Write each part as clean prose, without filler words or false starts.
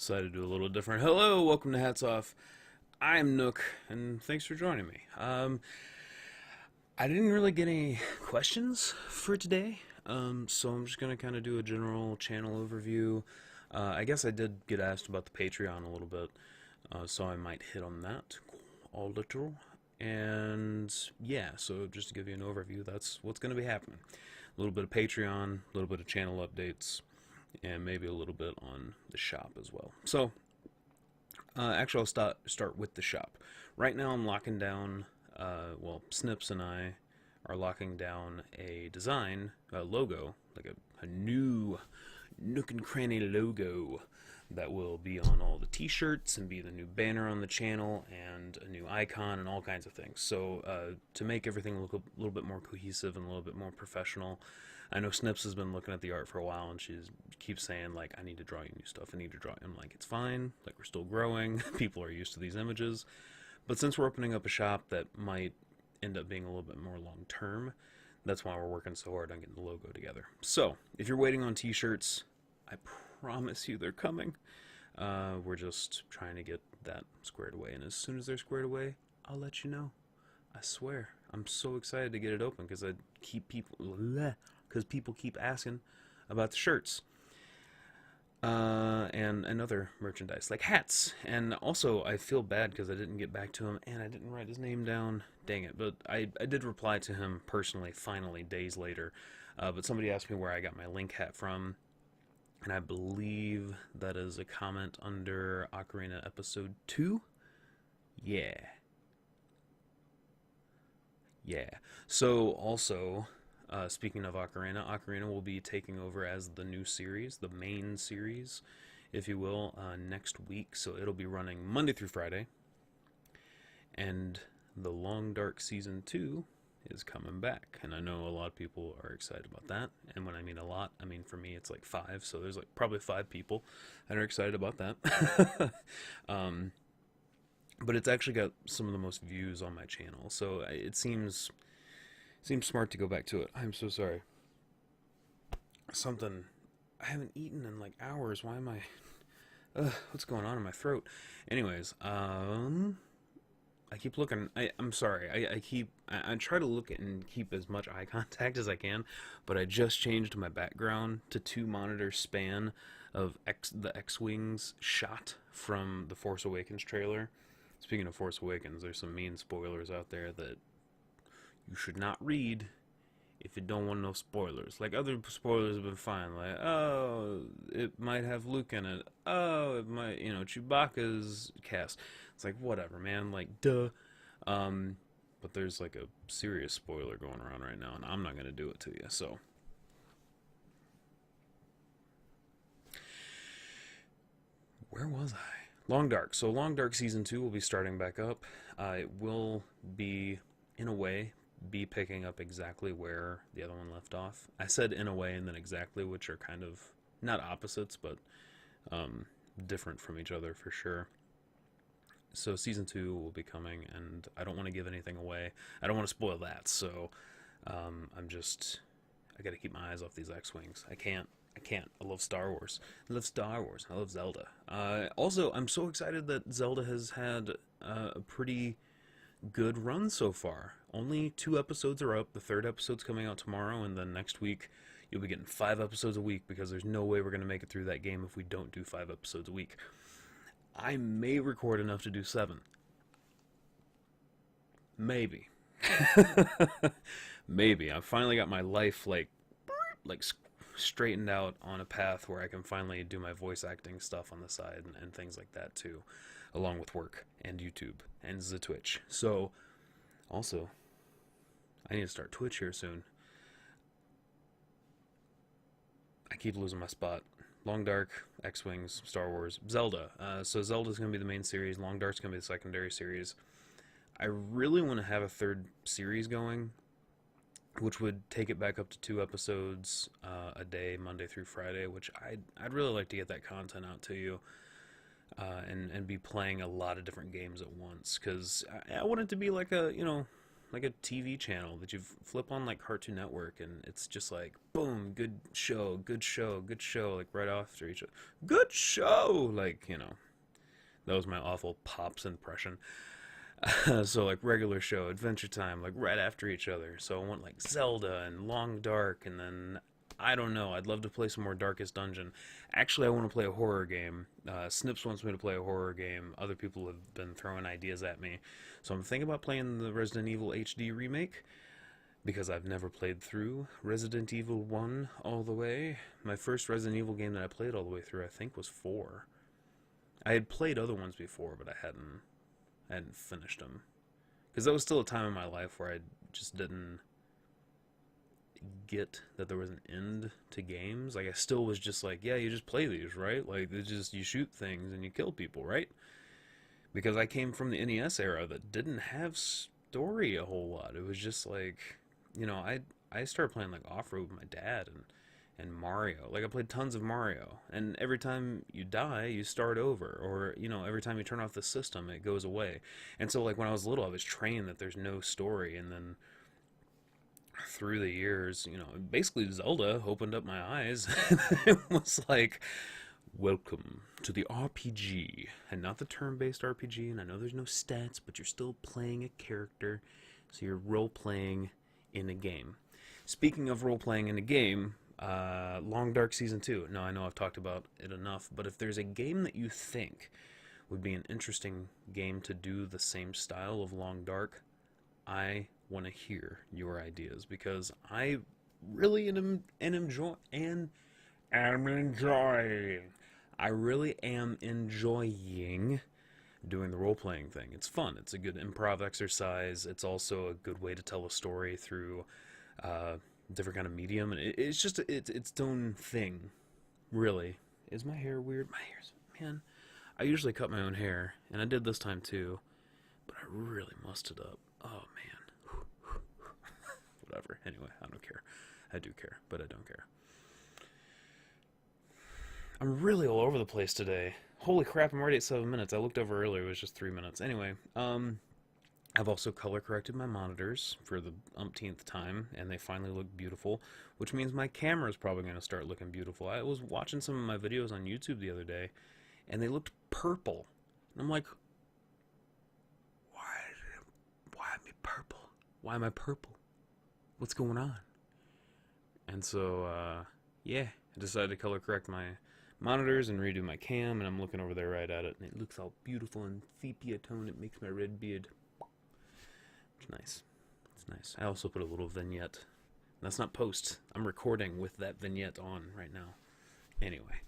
Decided to do a little different. Hello, welcome to Hats Off. I'm Nook, and thanks for joining me. I didn't really get any questions for today, so I'm just gonna kind of do a general channel overview. I guess I did get asked about the Patreon a little bit, so I might hit on that a little. And yeah, so just to give you an overview, that's what's gonna be happening. A little bit of Patreon, a little bit of channel updates, and maybe a little bit on the shop as well. So, actually, I'll start with the shop. Right now, I'm locking down. Snips and I are locking down a design, a logo, like a new Nook and Cranny logo that will be on all the t-shirts and be the new banner on the channel and a new icon and all kinds of things. So to make everything look a little bit more cohesive and a little bit more professional, I know Snips has been looking at the art for a while and she keeps saying, like, I need to draw you new stuff, I need to draw. I'm like, it's fine, like, we're still growing, people are used to these images. But since we're opening up a shop that might end up being a little bit more long term, that's why we're working so hard on getting the logo together. So, if you're waiting on t-shirts, I promise you they're coming. We're just trying to get that squared away, and as soon as they're squared away, I'll let you know. I swear, I'm so excited to get it open because people keep asking about the shirts. And other merchandise like hats. And also, I feel bad because I didn't get back to him and I didn't write his name down. Dang it! But I did reply to him personally, finally, days later. But somebody asked me where I got my Link hat from, and I believe that is a comment under Ocarina Episode 2. Yeah. Yeah. So, also, speaking of Ocarina, Ocarina will be taking over as the new series, the main series, if you will, next week. So it'll be running Monday through Friday. And the Long Dark Season 2 is coming back. And I know a lot of people are excited about that. And when I mean a lot, I mean for me it's like 5. So there's like probably 5 people that are excited about that. But it's actually got some of the most views on my channel. So it seems smart to go back to it. I'm so sorry. Something I haven't eaten in like hours. Why am I? What's going on in my throat? Anyways, I keep looking. I'm sorry. I try to look and keep as much eye contact as I can, but I just changed my background to 2 monitor span of the X-Wings shot from the Force Awakens trailer. Speaking of Force Awakens, there's some mean spoilers out there that you should not read if you don't want no spoilers. Like, other spoilers have been fine. Like, oh, it might have Luke in it. Oh, it might, Chewbacca's cast. It's like, whatever, man. Like, duh. But there's like a serious spoiler going around right now, and I'm not gonna do it to you. So, where was I? Long Dark. So, Long Dark Season 2 will be starting back up. It will be, in a way, be picking up exactly where the other one left off. I said in a way and then exactly, which are kind of not opposites, but different from each other for sure. So season 2 will be coming, and I don't want to give anything away. I don't want to spoil that, so I gotta keep my eyes off these X-Wings. I can't. I love Star Wars. I love Star Wars. I love Zelda. Also, I'm so excited that Zelda has had a pretty good run so far. Only 2 episodes are up. The 3rd episode's coming out tomorrow, and then next week you'll be getting 5 episodes a week because there's no way we're going to make it through that game if we don't do 5 episodes a week. I may record enough to do 7. Maybe. Maybe. I've finally got my life like straightened out on a path where I can finally do my voice acting stuff on the side and things like that too, along with work and YouTube and the Twitch. So, also, I need to start Twitch here soon. I keep losing my spot. Long Dark, X-Wings, Star Wars, Zelda. So Zelda's going to be the main series. Long Dark's going to be the secondary series. I really want to have a 3rd series going, which would take it back up to 2 episodes a day, Monday through Friday, which I'd really like to get that content out to you. And be playing a lot of different games at once, because I want it to be like a like a TV channel that you flip on like Cartoon Network, and it's just like boom, good show, good show, good show, like right after each other. Good show, like that was my awful Pops impression. So like regular show, Adventure Time, like right after each other. So I want like Zelda and Long Dark, and then I don't know. I'd love to play some more Darkest Dungeon. Actually, I want to play a horror game. Snips wants me to play a horror game. Other people have been throwing ideas at me, so I'm thinking about playing the Resident Evil HD remake because I've never played through Resident Evil 1 all the way. My first Resident Evil game that I played all the way through, I think, was 4. I had played other ones before, but I hadn't finished them because that was still a time in my life where I just didn't get that there was an end to games. Like I still was just like, yeah, you just play these, right? Like it's just you shoot things and you kill people, right? Because I came from the NES era that didn't have story a whole lot. It was just like, I started playing like off-road with my dad and Mario. Like I played tons of Mario, and every time you die, you start over, or every time you turn off the system, it goes away. And so like when I was little, I was trained that there's no story, and then through the years, basically Zelda opened up my eyes. It was like, welcome to the RPG, and not the turn-based RPG. And I know there's no stats, but you're still playing a character, so you're role-playing in a game. Speaking of role-playing in a game, Long Dark Season 2. No, I know I've talked about it enough, but if there's a game that you think would be an interesting game to do the same style of Long Dark, I want to hear your ideas because I really am enjoying. I really am enjoying doing the role playing thing. It's fun. It's a good improv exercise. It's also a good way to tell a story through different kind of medium, and it's just its own thing. Really, is my hair weird? My hair's man. I usually cut my own hair, and I did this time too, but I really mussed it up. Oh man. Whatever. Anyway, I don't care. I do care, but I don't care. I'm really all over the place today. Holy crap, I'm already at 7 minutes. I looked over earlier, it was just 3 minutes. Anyway, I've also color corrected my monitors for the umpteenth time, and they finally look beautiful, which means my camera is probably going to start looking beautiful. I was watching some of my videos on YouTube the other day, and they looked purple. And I'm like, why am I purple? Why am I purple? What's going on? And so, yeah, I decided to color correct my monitors and redo my cam, and I'm looking over there right at it, and it looks all beautiful in sepia tone. It makes my red beard. It's nice. It's nice. I also put a little vignette. That's not post. I'm recording with that vignette on right now. Anyway,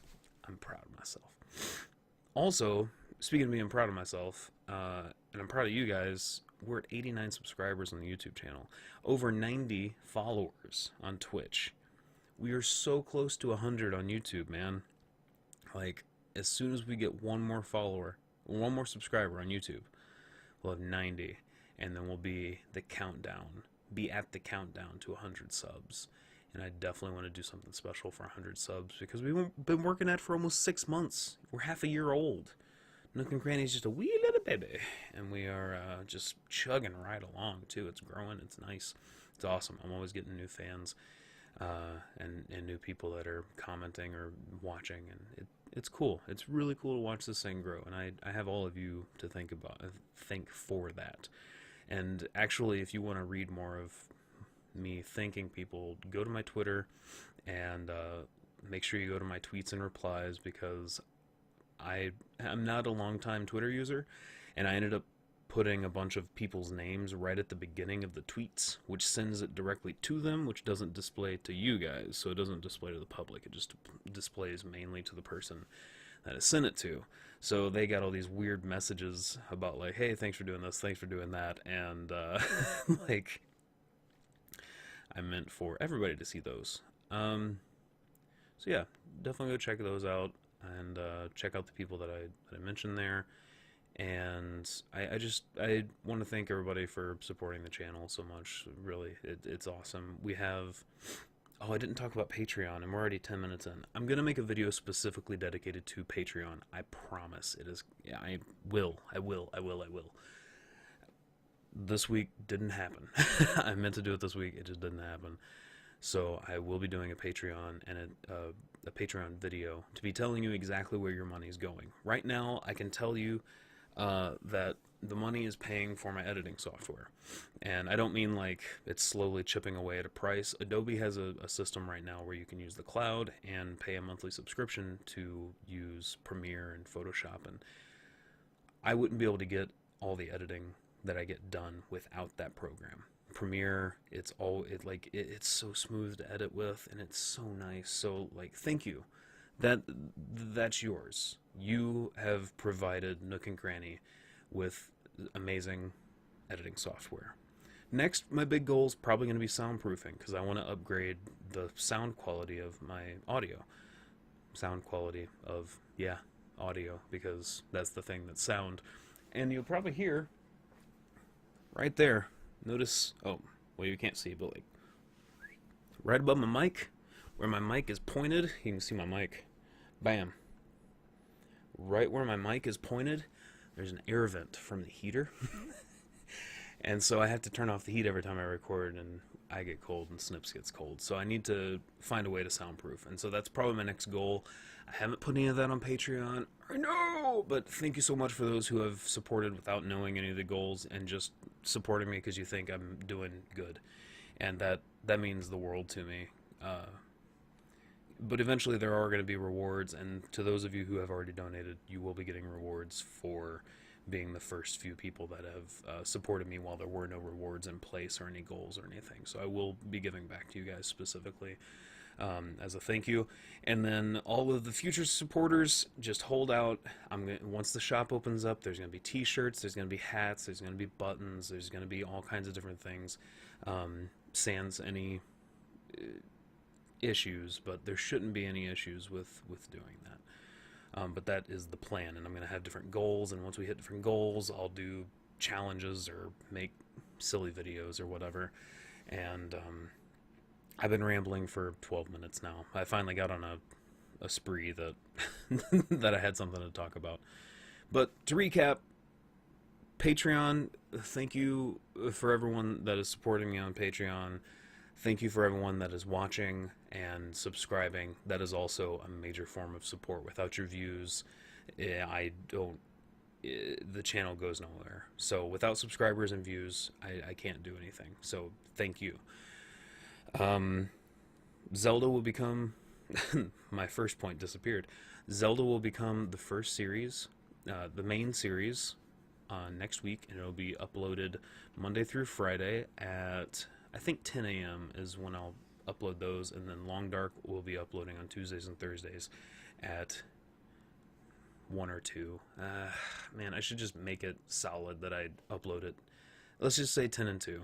I'm proud of myself. Also, speaking of being proud of myself, and I'm proud of you guys, we're at 89 subscribers on the YouTube channel. Over 90 followers on Twitch. We are so close to 100 on YouTube, man. Like, as soon as we get one more subscriber on YouTube, we'll have 90, and then we'll be at the countdown to 100 subs. And I definitely want to do something special for 100 subs, because we've been working at it for almost 6 months. We're half a year old. Nook and Cranny's just a wee little baby, and we are just chugging right along, too. It's growing. It's nice. It's awesome. I'm always getting new fans and new people that are commenting or watching, and it's cool. It's really cool to watch this thing grow, and I have all of you to thank for that. And actually, if you want to read more of me thanking people, go to my Twitter and make sure you go to my tweets and replies, because I'm not a long-time Twitter user, and I ended up putting a bunch of people's names right at the beginning of the tweets, which sends it directly to them, which doesn't display to you guys, so it doesn't display to the public. It just displays mainly to the person that I sent it to. So they got all these weird messages about like, hey, thanks for doing this, thanks for doing that, and like, I meant for everybody to see those. So yeah, definitely go check those out, and check out the people that I mentioned there. And I want to thank everybody for supporting the channel so much. Really, it's awesome. We have, I didn't talk about Patreon, and we're already 10 minutes in. I'm gonna make a video specifically dedicated to Patreon. I promise. It is. Yeah, I will. this week didn't happen. I meant to do it this week, it just didn't happen. So I will be doing a Patreon and a Patreon video to be telling you exactly where your money is going. Right now, I can tell you that the money is paying for my editing software. And I don't mean like it's slowly chipping away at a price. Adobe has a system right now where you can use the cloud and pay a monthly subscription to use Premiere and Photoshop. And I wouldn't be able to get all the editing that I get done without that program. Premiere, it's so smooth to edit with, and it's so nice. So like, thank you. That's yours. You have provided Nook and Cranny with amazing editing software. Next, my big goal is probably going to be soundproofing, because I want to upgrade the sound quality of my audio. Sound quality of, yeah, audio, because that's the thing that's sound. And you'll probably hear right there. Notice, oh, well, you can't see, but like right above my mic, where my mic is pointed, you can see my mic. Bam. Right where my mic is pointed, there's an air vent from the heater. And so I have to turn off the heat every time I record, and I get cold and Snips gets cold. So I need to find a way to soundproof. And so that's probably my next goal. I haven't put any of that on Patreon. I know! But thank you so much for those who have supported without knowing any of the goals and just supporting me because you think I'm doing good. And that means the world to me. But eventually there are going to be rewards, and to those of you who have already donated, you will be getting rewards for being the first few people that have supported me while there were no rewards in place or any goals or anything. So I will be giving back to you guys specifically as a thank you. And then all of the future supporters, just hold out. Once the shop opens up, there's going to be t-shirts, there's going to be hats, there's going to be buttons, there's going to be all kinds of different things. Sans any issues, but there shouldn't be any issues with doing that. But that is the plan, and I'm going to have different goals, and once we hit different goals, I'll do challenges or make silly videos or whatever. And I've been rambling for 12 minutes now. I finally got on a spree that that I had something to talk about. But to recap, Patreon, thank you for everyone that is supporting me on Patreon. Thank you for everyone that is watching and subscribing. That is also a major form of support. Without your views, the channel goes nowhere. So without subscribers and views, I can't do anything. So thank you. Zelda will become... my first point disappeared. Zelda will become the first series, the main series, next week, and it'll be uploaded Monday through Friday at... I think 10 a.m. is when I'll upload those, and then Long Dark will be uploading on Tuesdays and Thursdays at 1 or 2. Man, I should just make it solid that I upload it. Let's just say 10 and 2.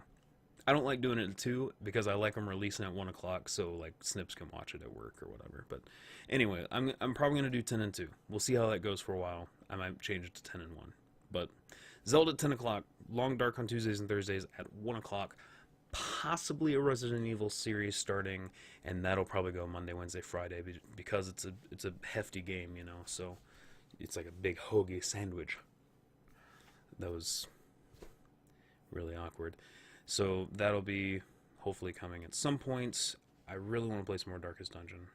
I don't like doing it at 2 because I like them releasing at 1 o'clock so like Snips can watch it at work or whatever. But anyway, I'm probably going to do 10 and 2. We'll see how that goes for a while. I might change it to 10 and 1. But Zelda at 10 o'clock, Long Dark on Tuesdays and Thursdays at 1 o'clock. Possibly a Resident Evil series starting, and that'll probably go Monday, Wednesday, Friday because it's a hefty game, you know. So it's like a big hoagie sandwich. That was really awkward. So that'll be hopefully coming at some point. I really want to play some more Darkest Dungeon,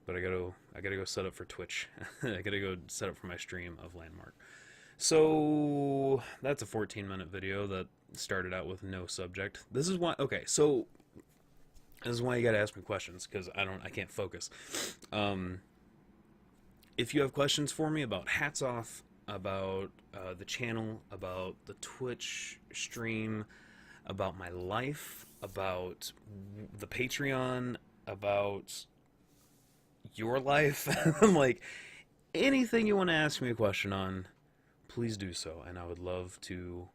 but I gotta go set up for Twitch. I gotta go set up for my stream of Landmark. So that's a 14-minute video that started out with no subject. This is why. Okay, so this is why you gotta ask me questions, because I can't focus. If you have questions for me about Hats Off, about the channel, about the Twitch stream, about my life, about the Patreon, about your life, like anything you want to ask me a question on, please do so, and I would love to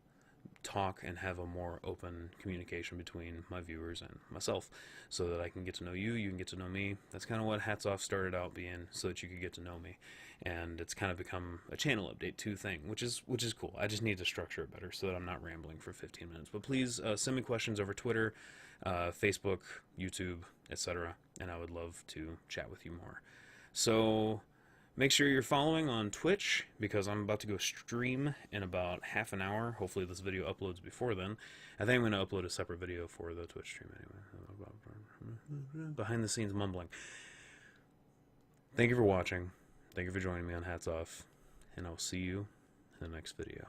talk and have a more open communication between my viewers and myself so that I can get to know you, you can get to know me. That's kind of what Hats Off started out being, so that you could get to know me. And it's kind of become a channel update 2 thing, which is cool. I just need to structure it better so that I'm not rambling for 15 minutes. But please send me questions over Twitter, Facebook, YouTube, etc., and I would love to chat with you more. So Make sure you're following on Twitch, because I'm about to go stream in about half an hour. Hopefully this video uploads before then. I think I'm going to upload a separate video for the Twitch stream anyway. Behind the scenes mumbling. Thank you for watching. Thank you for joining me on Hats Off. And I'll see you in the next video.